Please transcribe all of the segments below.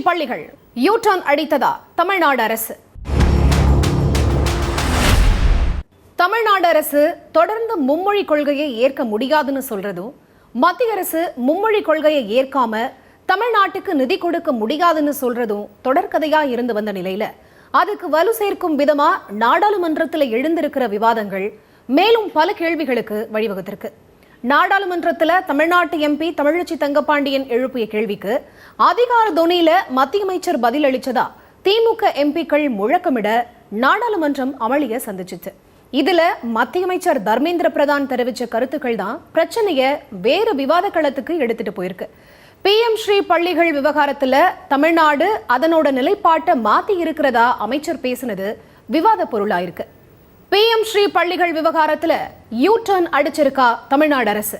பள்ளிகள் யூ-டர்ன் அடித்ததா தமிழ்நாடு அரசு? தமிழ்நாடு அரசு தொடர்ந்து மும்மொழி கொள்கையை ஏற்க முடியாதுன்னு சொல்றதும், மத்திய அரசு மும்மொழி கொள்கையை ஏற்காம தமிழ்நாட்டுக்கு நிதி கொடுக்க முடியாதுன்னு சொல்றதும் தொடர்கதையா இருந்து வந்த நிலையில அதுக்கு வலு சேர்க்கும் விதமா நாடாளுமன்றத்தில் எழுந்திருக்கிற விவாதங்கள் மேலும் பல கேள்விகளுக்கு வழிவகுத்திருக்கு. நாடாளுமன்றத்தில் தமிழ்நாட்டு எம்பி தமிழச்சி தங்கப்பாண்டியன் எழுப்பிய கேள்விக்கு அதிகார தொனியில மத்திய அமைச்சர் பதில் அளிச்சதா திமுக எம்பிக்கள் முழக்கமிட நாடாளுமன்றம் அமளிய சந்திச்சிச்சு. இதுல மத்திய அமைச்சர் தர்மேந்திர பிரதான் தெரிவிச்ச கருத்துக்கள் தான் பிரச்சனைய வேறு விவாத களத்துக்கு எடுத்துட்டு போயிருக்கு. PM ஸ்ரீ பள்ளிகள் விவகாரத்துல தமிழ்நாடு அதனோட நிலைப்பாட்டை மாத்தி இருக்கிறதா அமைச்சர் பேசினது விவாத பொருளாயிருக்கு. PM ஸ்ரீ பள்ளிகள் விவகாரத்துல யூ-டர்ன் அடிச்சிருக்கா தமிழ்நாடு அரசு?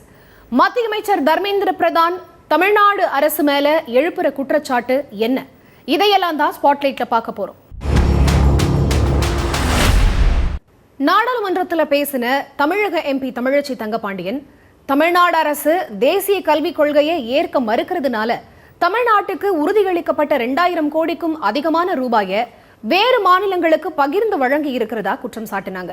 மத்திய அமைச்சர் தர்மேந்திர பிரதான் தமிழ்நாடு அரசு மேல எழுப்புற குற்றச்சாட்டு என்ன? இதையெல்லாம் தான் ஸ்பாட்லைட்ல பார்க்க போறோம். நாடாளுமன்றத்தில் பேசின தமிழக MP தமிழச்சி தங்கப்பாண்டியன், தமிழ்நாடு அரசு தேசிய கல்விக் கொள்கையை ஏற்க மறுக்கிறதுனால தமிழ்நாட்டுக்கு உறுதியளிக்கப்பட்ட 2000 கோடிக்கும் அதிகமான ரூபாயை வேறு மாநிலங்களுக்கு பகிர்ந்து வழங்கி இருக்கிறதா குற்றம் சாட்டினாங்க.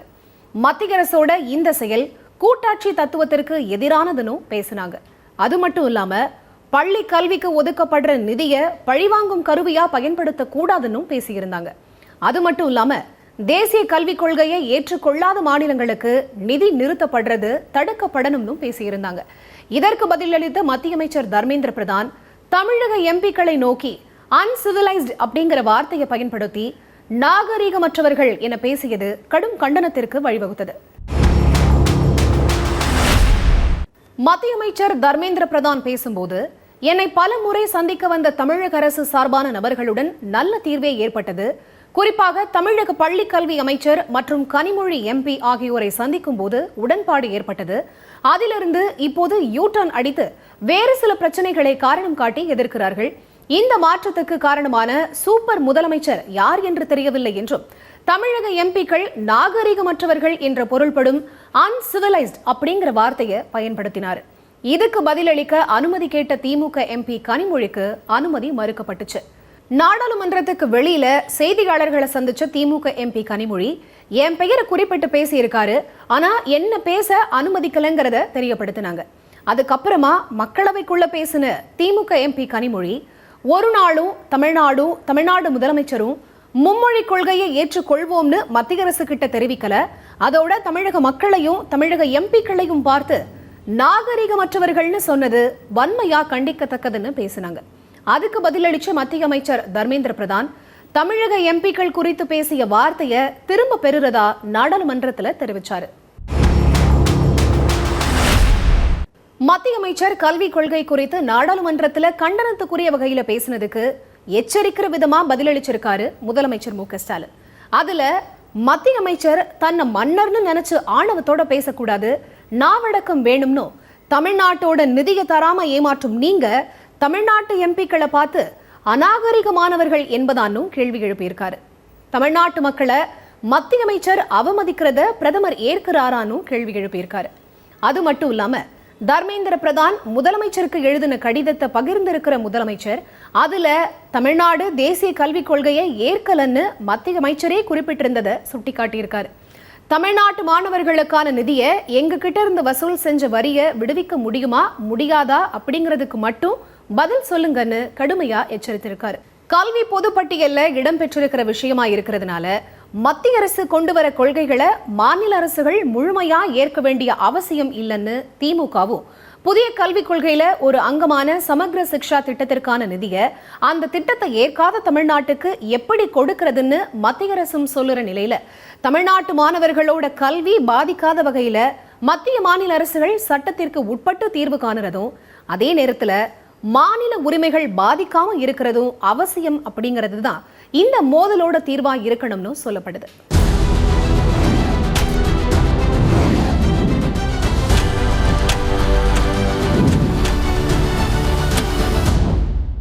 மத்திய அரசோட இந்த செயல் கூட்டாட்சி தத்துவத்திற்கு எதிரானதுன்னு பேசினாங்க. அது மட்டும் இல்லாம பள்ளி கல்விக்கு ஒதுக்கப்படுற நிதியை பழிவாங்கும் கருவியா பயன்படுத்த கூடாதுன்னு பேசியிருந்தாங்க. அது மட்டும் இல்லாம தேசிய கல்விக் கொள்கையை ஏற்றுக்கொள்ளாத மாநிலங்களுக்கு நிதி நிறுத்தப்படுறது தடுக்கப்படணும்னு பேசியிருந்தாங்க. இதற்கு பதிலளித்த மத்திய அமைச்சர் தர்மேந்திர பிரதான் தமிழக எம்பிக்களை நோக்கி அன்சிவிலைஸ்ட் அப்படிங்கிற வார்த்தையை பயன்படுத்தி நாகரீகமற்றவர்கள் என பேசியது கடும் கண்டனத்திற்கு வழிவகுத்தது. மத்திய அமைச்சர் தர்மேந்திர பிரதான் பேசும்போது, என்னை பல முறை சந்திக்க வந்த தமிழக அரசு சார்பான நபர்களுடன் நல்ல தீர்வே ஏற்பட்டது. குறிப்பாக தமிழக பள்ளி கல்வி அமைச்சர் மற்றும் கனிமொழி MP ஆகியோரை சந்திக்கும் போது உடன்பாடு ஏற்பட்டது. அதிலிருந்து இப்போது யூ-டர்ன் அடித்து வேறு சில பிரச்சனைகளை காரணம் காட்டி எதிர்க்கிறார்கள். இந்த மாற்றத்துக்கு காரணமான சூப்பர் முதலமைச்சர் யார் என்று தெரியவில்லை என்றும், தமிழக எம்பிக்கள் நாகரீகமற்றவர்கள் என்ற பொருள்படும் அன்சிவிலைஸ்ட் அப்படிங்கிற வார்த்தையை பயன்படுத்தினார். இதுக்கு பதிலளிக்க அனுமதி கேட்ட திமுக MP கனிமொழிக்கு அனுமதி மறுக்கப்பட்டுச்சு. நாடாளுமன்றத்துக்கு வெளியில செய்தியாளர்களை சந்திச்ச திமுக MP கனிமொழி என் பெயரை குறிப்பிட்டு பேசியிருக்காரு, ஆனா என்ன பேச அனுமதிக்கலங்கிறத தெரியப்படுத்தினாங்க. அதுக்கப்புறமா மக்களவைக்குள்ள பேசின திமுக MP கனிமொழி, ஒரு நாளும் தமிழ்நாடு முதலமைச்சரும் மும்மொழி கொள்கையை ஏற்றுக்கொள்வோம்னு மத்திய அரசு கிட்ட தெரிவிக்கல, அதோட தமிழக மக்களையும் தமிழக எம்பிக்களையும் பார்த்து நாகரிகமற்றவர்கள்னு சொன்னது வன்மையா கண்டிக்கத்தக்கதுன்னு பேசினாங்க. அதுக்கு பதிலளிச்ச மத்திய அமைச்சர் தர்மேந்திர பிரதான் தமிழக எம்பிக்கள் குறித்து பேசிய வார்த்தையை திரும்ப பெறுறதா நாடாளுமன்றத்தில் தெரிவிச்சாரு. மத்திய அமைச்சர் கல்விக் கொள்கை குறித்து நாடாளுமன்றத்தில் கண்டனத்துக்குரிய வகையில பேசினதுக்கு எச்சரிக்கிற விதமா பதிலளிச்சிருக்காரு முதலமைச்சர் மு க ஸ்டாலின். அதுல மத்திய அமைச்சர் தன்னை மன்னர்னு நினைச்சு ஆணவத்தோட பேசக்கூடாது, நாவடக்கம் வேணும்னு தமிழ்நாட்டோட நிதியை தராம ஏமாற்றும் நீங்க தமிழ்நாட்டு எம்பிக்களை பார்த்து அநாகரிகமானவர்கள் என்பதானும் கேள்வி எழுப்பியிருக்காரு. தமிழ்நாட்டு மக்களை மத்திய அமைச்சர் அவமதிக்கிறத பிரதமர் ஏற்கிறாரானும் கேள்வி எழுப்பியிருக்காரு. அது மட்டும் இல்லாம தர்மேந்திர பிரதான் முதலமைச்சருக்கு எழுதின கடிதத்தை பகிர்ந்திருக்கிற முதலமைச்சர் அதுல தமிழ்நாடு தேசிய கல்விக் கொள்கையை ஏற்கலன்னு மத்திய அமைச்சரே குறிப்பிட்டிருந்ததை சுட்டிக்காட்டியிருக்காரு. தமிழ்நாட்டு மாணவர்களுக்கான நிதியை எங்க கிட்ட இருந்து வசூல் செஞ்ச வரியை விடுவிக்க முடியுமா முடியாதா அப்படிங்கிறதுக்கு மட்டும் பதில் சொல்லுங்கன்னு கடுமையா எச்சரித்திருக்காரு. கல்வி பொதுப்பட்டியல்ல இடம்பெற்றிருக்கிற விஷயமா இருக்கிறதுனால மத்திய அரசு கொண்டு வர கொள்கைகளை மாநில அரசுகள் முழுமையா ஏற்க வேண்டிய அவசியம் இல்லைன்னு திமுகவும், புதிய கல்விக் கொள்கையில ஒரு அங்கமான சமக்ர சிக்ஷா திட்டத்திற்கான நிதியை அந்த திட்டத்தை ஏற்காத தமிழ்நாட்டுக்கு எப்படி கொடுக்கிறதுன்னு மத்திய அரசும் சொல்லுற நிலையில தமிழ்நாட்டு மாணவர்களோட கல்வி பாதிக்காத வகையில மத்திய மாநில அரசுகள் சட்டத்திற்கு உட்பட்டு தீர்வு காணுறதும், அதே நேரத்துல மாநில உரிமைகள் பாதிக்காம இருக்கிறதும் அவசியம் அப்படிங்கிறது தான் இந்த மோதலோட தீர்வா இருக்கணும்னு சொல்லப்படுது.